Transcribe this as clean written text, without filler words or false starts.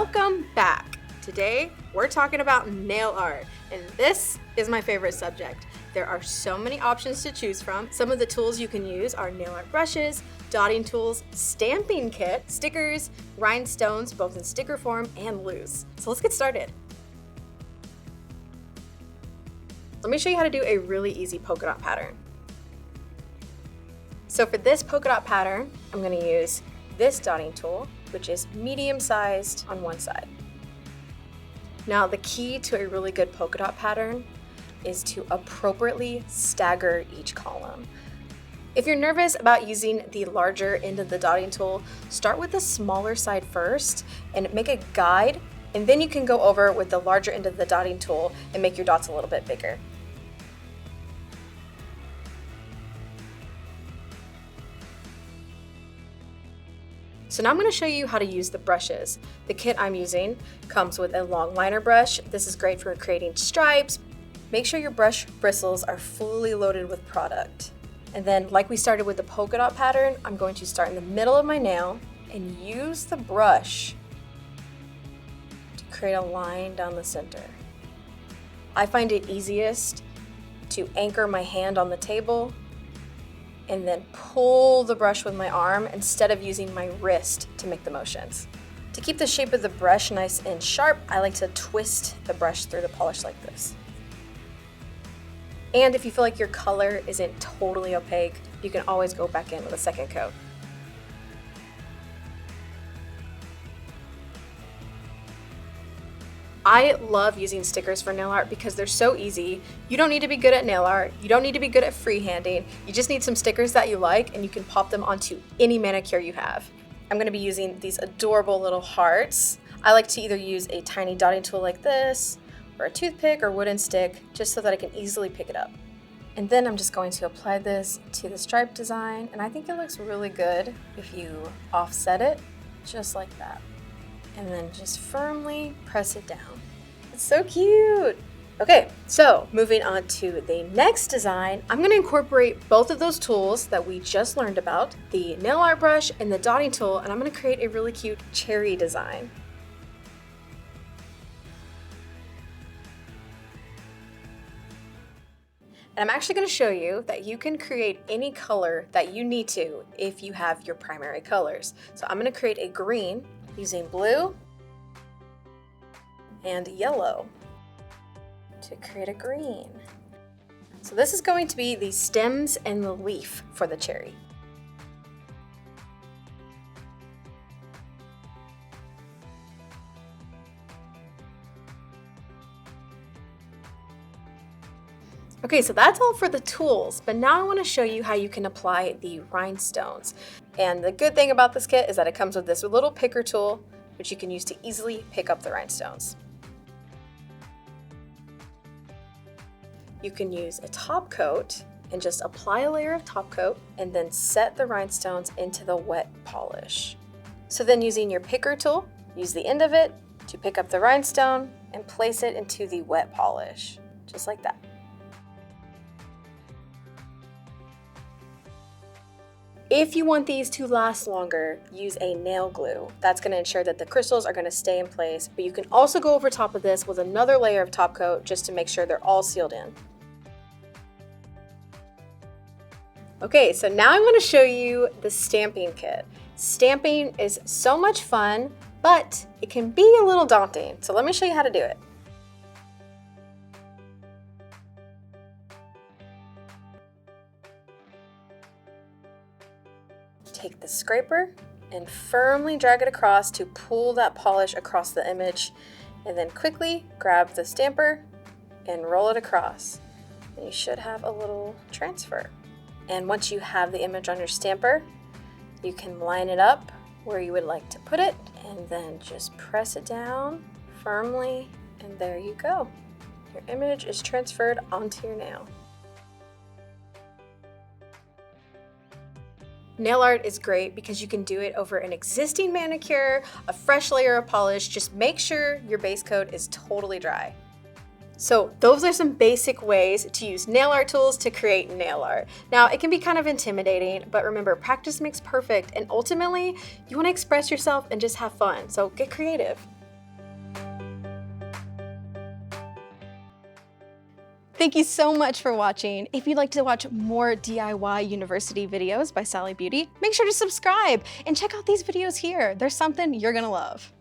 Welcome back. Today, we're talking about nail art, and this is my favorite subject. There are so many options to choose from. Some of the tools you can use are nail art brushes, dotting tools, stamping kit, stickers, rhinestones, both in sticker form and loose. So let's get started. Let me show you how to do a really easy polka dot pattern. So for this polka dot pattern, I'm going to use this dotting tool, which is medium-sized on one side. Now, the key to a really good polka dot pattern is to appropriately stagger each column. If you're nervous about using the larger end of the dotting tool, start with the smaller side first and make a guide, and then you can go over with the larger end of the dotting tool and make your dots a little bit bigger. So now I'm going to show you how to use the brushes. The kit I'm using comes with a long liner brush. This is great for creating stripes. Make sure your brush bristles are fully loaded with product. And then, like we started with the polka dot pattern, I'm going to start in the middle of my nail and use the brush to create a line down the center. I find it easiest to anchor my hand on the table and then pull the brush with my arm instead of using my wrist to make the motions. To keep the shape of the brush nice and sharp, I like to twist the brush through the polish like this. And if you feel like your color isn't totally opaque, you can always go back in with a second coat. I love using stickers for nail art because they're so easy. You don't need to be good at nail art. You don't need to be good at freehanding. You just need some stickers that you like, and you can pop them onto any manicure you have. I'm going to be using these adorable little hearts. I like to either use a tiny dotting tool like this, or a toothpick or wooden stick, just so that I can easily pick it up. And then I'm just going to apply this to the stripe design, and I think it looks really good if you offset it, just like that. And then just firmly press it down. It's so cute. Okay, so moving on to the next design, I'm going to incorporate both of those tools that we just learned about, the nail art brush and the dotting tool, and I'm going to create a really cute cherry design. And I'm actually going to show you that you can create any color that you need to if you have your primary colors. So I'm going to create a green using blue and yellow to create a green. So this is going to be the stems and the leaf for the cherry. Okay, so that's all for the tools, but now I want to show you how you can apply the rhinestones. And the good thing about this kit is that it comes with this little picker tool, which you can use to easily pick up the rhinestones. You can use a top coat and just apply a layer of top coat and then set the rhinestones into the wet polish. So then using your picker tool, use the end of it to pick up the rhinestone and place it into the wet polish, just like that. If you want these to last longer, use a nail glue. That's going to ensure that the crystals are going to stay in place, but you can also go over top of this with another layer of top coat just to make sure they're all sealed in. Okay, so now I want to show you the stamping kit. Stamping is so much fun, but it can be a little daunting. So let me show you how to do it. Take the scraper and firmly drag it across to pull that polish across the image, and then quickly grab the stamper and roll it across. And you should have a little transfer. And once you have the image on your stamper, you can line it up where you would like to put it, and then just press it down firmly, and there you go. Your image is transferred onto your nail. Nail art is great because you can do it over an existing manicure, a fresh layer of polish. Just make sure your base coat is totally dry. So those are some basic ways to use nail art tools to create nail art. Now, it can be kind of intimidating, but remember, practice makes perfect, and ultimately, you want to express yourself and just have fun, so get creative. Thank you so much for watching. If you'd like to watch more DIY University videos by Sally Beauty, make sure to subscribe and check out these videos here. There's something you're gonna love.